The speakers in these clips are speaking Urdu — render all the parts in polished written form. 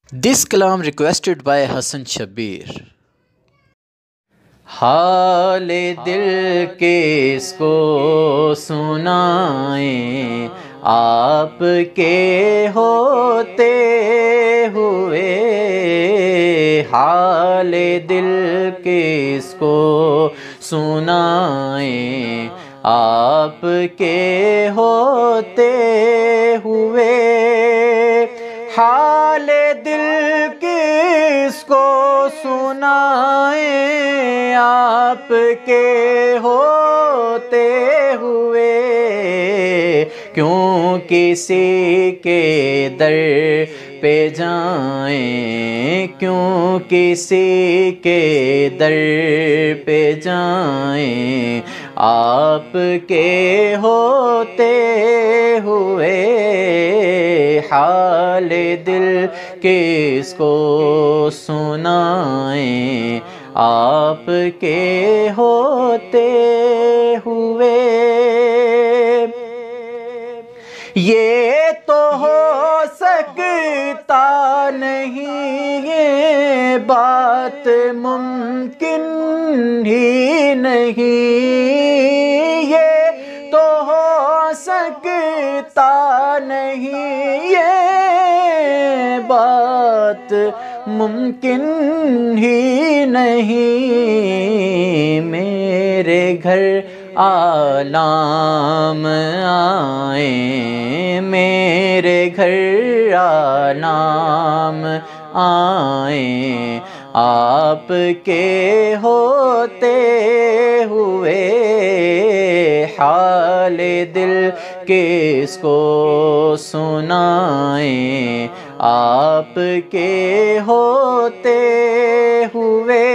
This kalam requested by Hassan Shabbir. حال دل کس کو سنائیں آپ کے ہوتے ہوئے، حال دل کس کو سنائیں آپ کے ہوتے ہوئے، حال دل کس کو سنائیں آپ کے ہوتے ہوئے، کیوں کسی کے در پہ جائیں، کیوں کسی کے در پہ جائیں آپ کے ہوتے ہوئے، حال دل کس کو سنائیں آپ کے ہوتے ہوئے۔ یہ تو ہو سکتا نہیں، یہ بات ممکن ہی نہیں، یہ تو ہو سکتا نہیں، یہ بات ممکن ہی نہیں، میرے گھر آلام آئیں، میرے گھر آلام آئیں آپ کے ہوتے ہوئے، حال دل کس کو سنائیں آپ کے ہوتے ہوئے،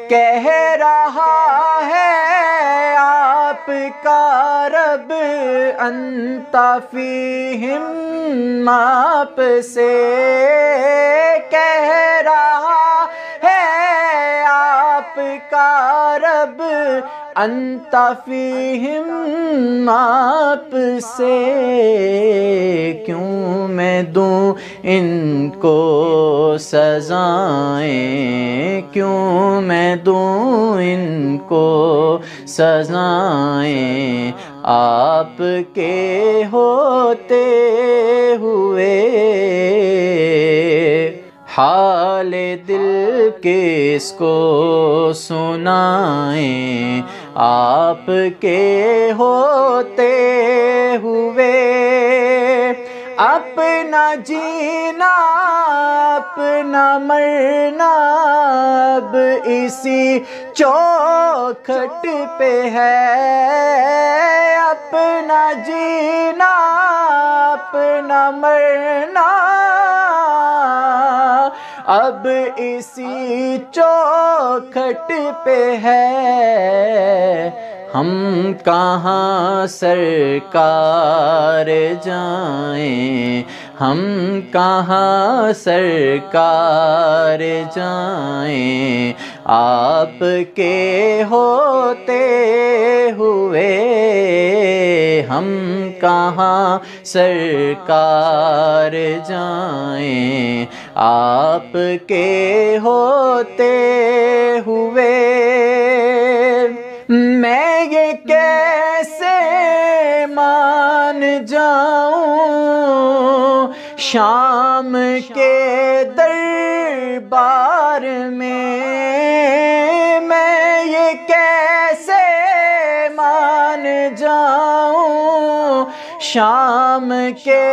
کہہ رہا ہے آپ کا رب انت فیہم آپ سے، کہہ رہا ہے آپ کا رب انت فیہم آپ سے، کیوں میں دوں ان کو سزائیں، کیوں میں دوں ان کو سزائیں آپ کے ہوتے ہوئے، حال دل کس کو سنائیں آپ کے ہوتے ہوئے، اپنا جینا اپنا مرنا اب اسی چوکھٹ پہ ہے، اپنا جینا اپنا مرنا اب اسی چوکھٹ پہ ہے، ہم کہاں سرکار جائیں، ہم کہاں سرکار جائیں آپ کے ہوتے ہوئے، ہم کہاں سرکار جائیں آپ کے ہوتے ہوئے، میں یہ کیسے مان جاؤں شام کے دربار میں، میں یہ کیسے مان جاؤں شام کے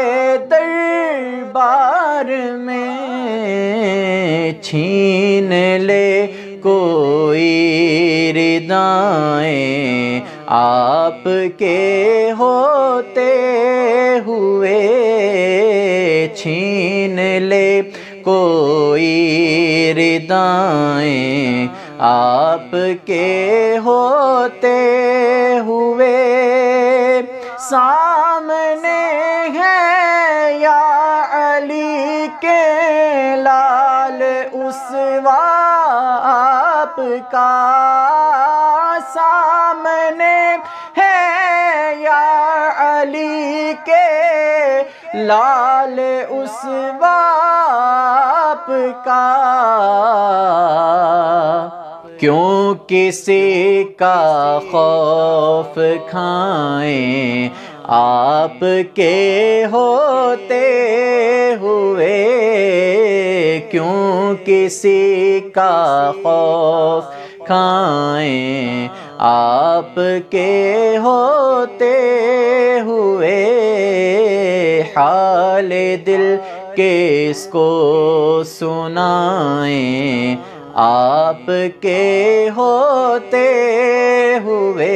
دربار میں، چھین لے کوئی ردائیں آپ کے ہوتے ہوئے، چھین لے کوئی ردائیں آپ کے ہوتے ہوئے، سامنے ہے یا علی کے لال اسوا آپ کا، سامنے ہے یا علی کے لال اسوا کا کیوں کسی کا خوف کھائیں آپ کے ہوتے ہوئے کیوں کسی کا خوف کھائیں آپ کے ہوتے ہوئے حال دل کس کو سنائیں آپ کے ہوتے ہوئے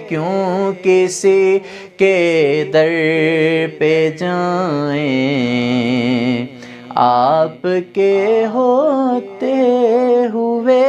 کیوں کسی کے در پہ جائیں آپ کے ہوتے ہوئے